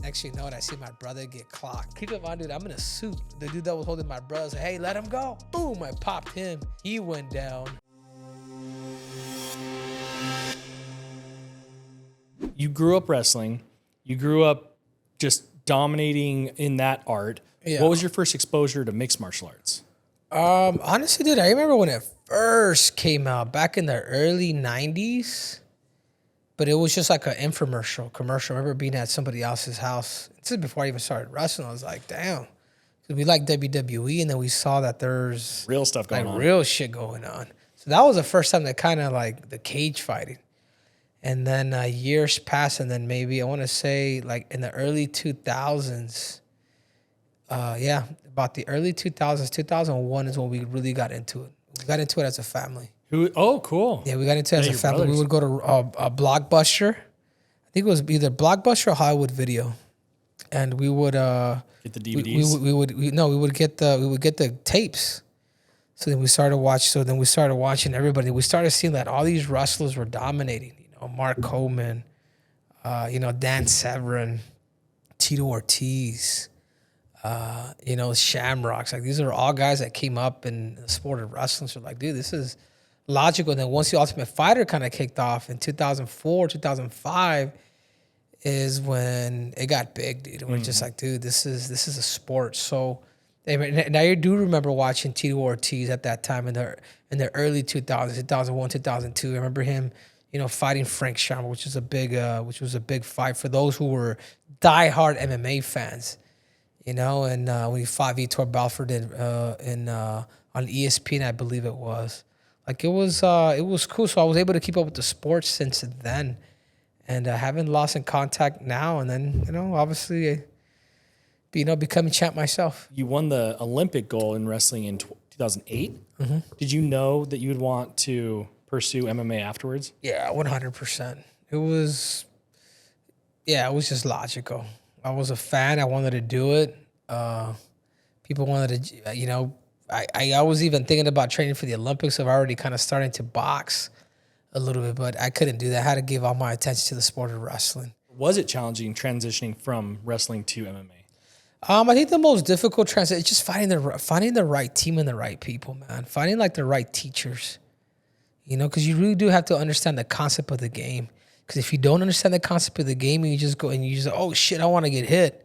Next thing you know it, I see my brother get clocked. Keep in mind, dude, I'm in a suit. The dude that was holding my brother said, hey, let him go. Boom, I popped him. He went down. You grew up wrestling. You grew up just dominating in that art. Yeah. What was your first exposure to mixed martial arts? Honestly, dude, I remember when it first came out back in the early 90s. But it was just like an infomercial commercial. I remember being at somebody else's house. This is before I even started wrestling. I was like, damn. Because we like WWE, and then we saw that there's Real stuff going on. Real shit going on. So that was the first time that kind of like the cage fighting. And then years passed, and then maybe I want to say like in the early 2000s, about the early 2000s, 2001 is when we really got into it. We got into it as a family. Oh, cool. Yeah, we got into it as a family. Brothers. We would go to a Blockbuster. I think it was either Blockbuster or Hollywood Video, and we would get the DVDs. We would get the tapes. So then we started watching everybody. We started seeing that all these wrestlers were dominating. You know, Mark Coleman, Dan Severn, Tito Ortiz, Shamrocks. Like these are all guys that came up in the sport of wrestling. So like, dude, this is logical. And then once the Ultimate Fighter kind of kicked off in 2004, 2005 is when it got big, dude. And we're just like, dude, this is a sport. So now you do remember watching Tito Ortiz at that time in the early 2000s, 2001, 2002. I remember him, fighting Frank Shamrock, which was a big fight for those who were diehard MMA fans. And when he fought Vitor Belfort on ESPN, I believe it was. Like it was cool. So I was able to keep up with the sports since then, and haven't lost in contact now. And then obviously, becoming champ myself. You won the Olympic gold in wrestling in 2008. Mm-hmm. Did you know that you would want to pursue MMA afterwards? Yeah, 100%. It was just logical. I was a fan. I wanted to do it. People wanted to, I was even thinking about training for the Olympics. I've already kind of started to box a little bit, but I couldn't do that. I had to give all my attention to the sport of wrestling. Was it challenging transitioning from wrestling to MMA? I think the most difficult transition is just finding the right team and the right people, man. Finding like the right teachers, because you really do have to understand the concept of the game. Because if you don't understand the concept of the game and you just go and you just, oh shit, I want to get hit.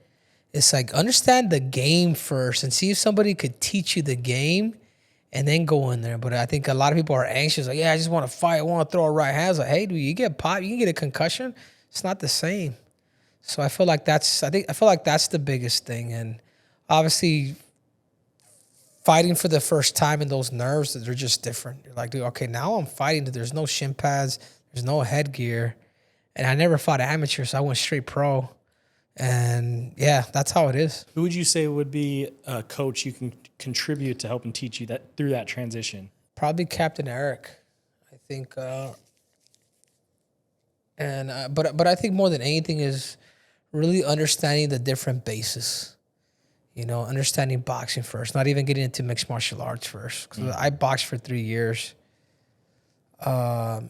It's like, understand the game first and see if somebody could teach you the game and then go in there. But I think a lot of people are anxious. Like, yeah, I just want to fight. I want to throw a right hand. It's like, hey, dude, you get popped, you can get a concussion. It's not the same. So I feel like that's the biggest thing. And obviously fighting for the first time and those nerves, they're just different. You're like, dude, okay, now I'm fighting. There's no shin pads. There's no headgear. And I never fought amateur, so I went straight pro. And yeah, that's how it is. Who would you say would be a coach you can contribute to helping teach you that through that transition? Probably Captain Eric, I think. But I think more than anything is really understanding the different bases. Understanding boxing first, not even getting into mixed martial arts first. Because I boxed for 3 years, prior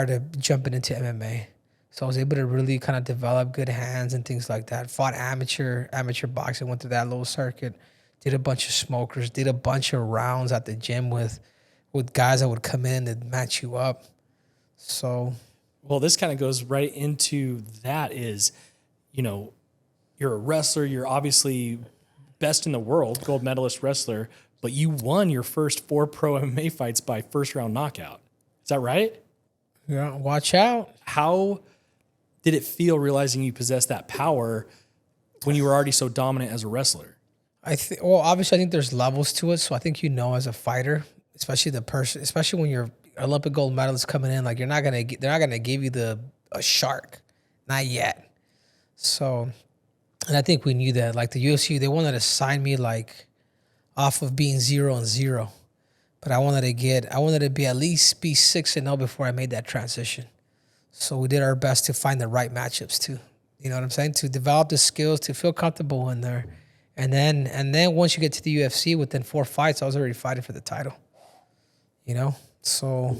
to jumping into MMA. So I was able to really kind of develop good hands and things like that. Fought amateur boxing, went through that little circuit, did a bunch of smokers, did a bunch of rounds at the gym with guys that would come in and match you up. So, well, this kind of goes right into that is, you're a wrestler. You're obviously best in the world, gold medalist wrestler, but you won your first 4 pro MMA fights by first round knockout. Is that right? Yeah, watch out. How did it feel realizing you possessed that power when you were already so dominant as a wrestler? Obviously, I think there's levels to it. So I think as a fighter, especially when you're Olympic gold medalist coming in, like they're not gonna give you a shark, not yet. So, and I think we knew that. Like the UFC, they wanted to sign me like off of being 0-0. But I wanted to be at least 6-0 before I made that transition. So we did our best to find the right matchups too. You know what I'm saying? To develop the skills, to feel comfortable in there. And then once you get to the UFC, within 4 fights, I was already fighting for the title. So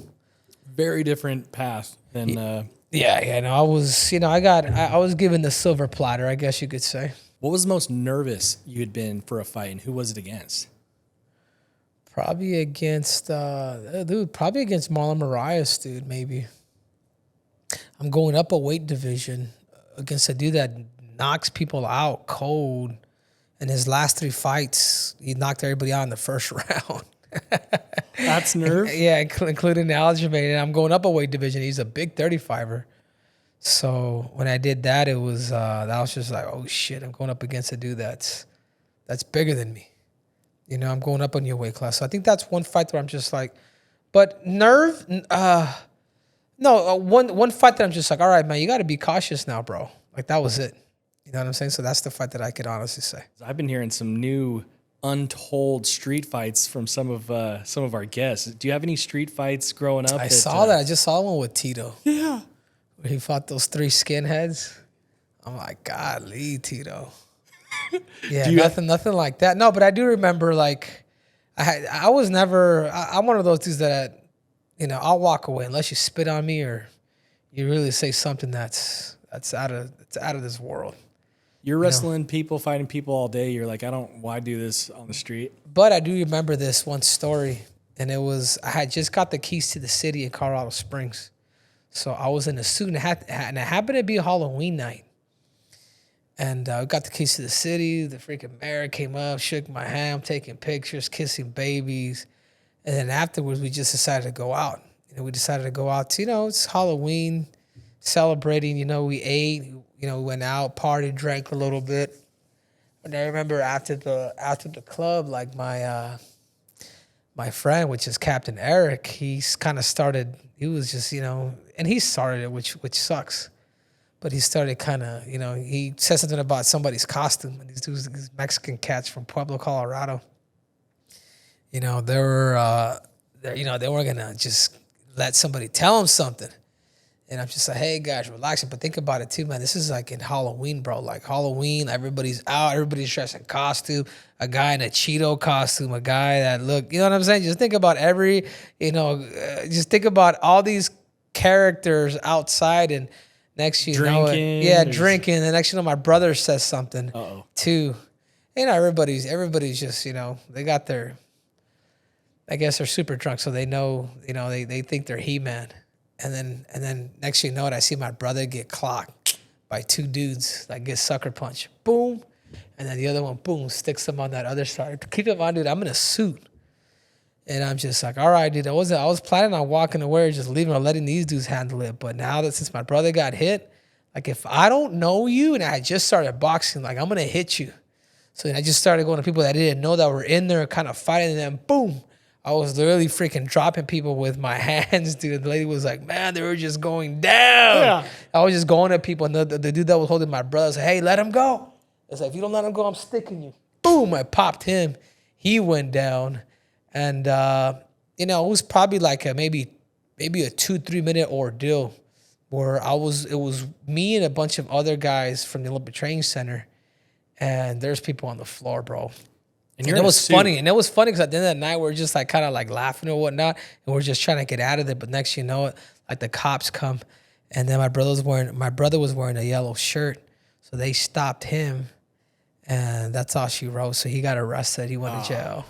very different path than Yeah. No, I was, I was given the silver platter, I guess you could say. What was the most nervous you had been for a fight, and who was it against? Probably against Marlon Moraes, dude, maybe. I'm going up a weight division against a dude that knocks people out cold. In his last 3 fights, he knocked everybody out in the first round. That's nerve. Yeah, including Aljamain. And I'm going up a weight division. He's a big 35er. So when I did that, it was that was just like, oh shit, I'm going up against a dude that's bigger than me. I'm going up on your weight class. So I think that's one fight where I'm just like, but nerve, one fight that I'm just like, all right, man, you got to be cautious now, bro. Like that was it. You know what I'm saying? So that's the fight that I could honestly say. I've been hearing some new untold street fights from some of our guests. Do you have any street fights growing up? I saw that. I just saw one with Tito. Yeah. Where he fought those 3 skinheads. I'm like, golly, Tito. Yeah, nothing like that. No, but I do remember like I'm one of those dudes that I'll walk away unless you spit on me or you really say something that's out of this world. You're wrestling people, fighting people all day. You're like, why do this on the street? But I do remember this one story, and it was I had just got the keys to the city in Colorado Springs, so I was in a suit, and it happened to be a Halloween night. And I got the keys to the city. The freaking mayor came up, shook my hand, I'm taking pictures, kissing babies. And then afterwards, we just decided to go out. We decided to go out. It's Halloween, celebrating. We ate. We went out, partied, drank a little bit. And I remember after the club, like my friend, which is Captain Eric, he's kind of started. He was just and he started it, which sucks. But he started kind of, he said something about somebody's costume. And these Mexican cats from Pueblo, Colorado, they were going to just let somebody tell them something. And I'm just like, hey, guys, relax. But think about it, too, man. This is like in Halloween, bro. Like Halloween, everybody's out. Everybody's dressed in costume. A guy in a Cheeto costume. A guy that you know what I'm saying? Just think about just think about all these characters outside and next you know it. Yeah, drinking. And the next you know, my brother says something, too. Everybody's just, they got their, I guess they're super drunk. So they know, they think they're He-Man. And then next you know it, I see my brother get clocked by 2 dudes, like get sucker punch. Boom. And then the other one, boom, sticks him on that other side. Keep in mind, dude, I'm in a suit. And I'm just like, all right, dude, I was planning on walking away, just leaving or letting these dudes handle it. But now that since my brother got hit, like if I don't know you and I just started boxing, like I'm going to hit you. So then I just started going to people that I didn't know that were in there kind of fighting, and then boom. I was literally freaking dropping people with my hands, dude. The lady was like, man, they were just going down. Yeah. I was just going at people, and the dude that was holding my brother was like, hey, let him go. It's like, if you don't let him go, I'm sticking you. Boom, I popped him. He went down. And, it was probably like maybe a 2-3 minute ordeal where it was me and a bunch of other guys from the Olympic Training Center, and there's people on the floor, bro. And it was funny. And it was funny because at the end of the night, we were just like kind of like laughing or whatnot. And we're just trying to get out of there. But next you know it, like the cops come. And then my brother was wearing a yellow shirt. So they stopped him. And that's all she wrote. So he got arrested. He went to jail.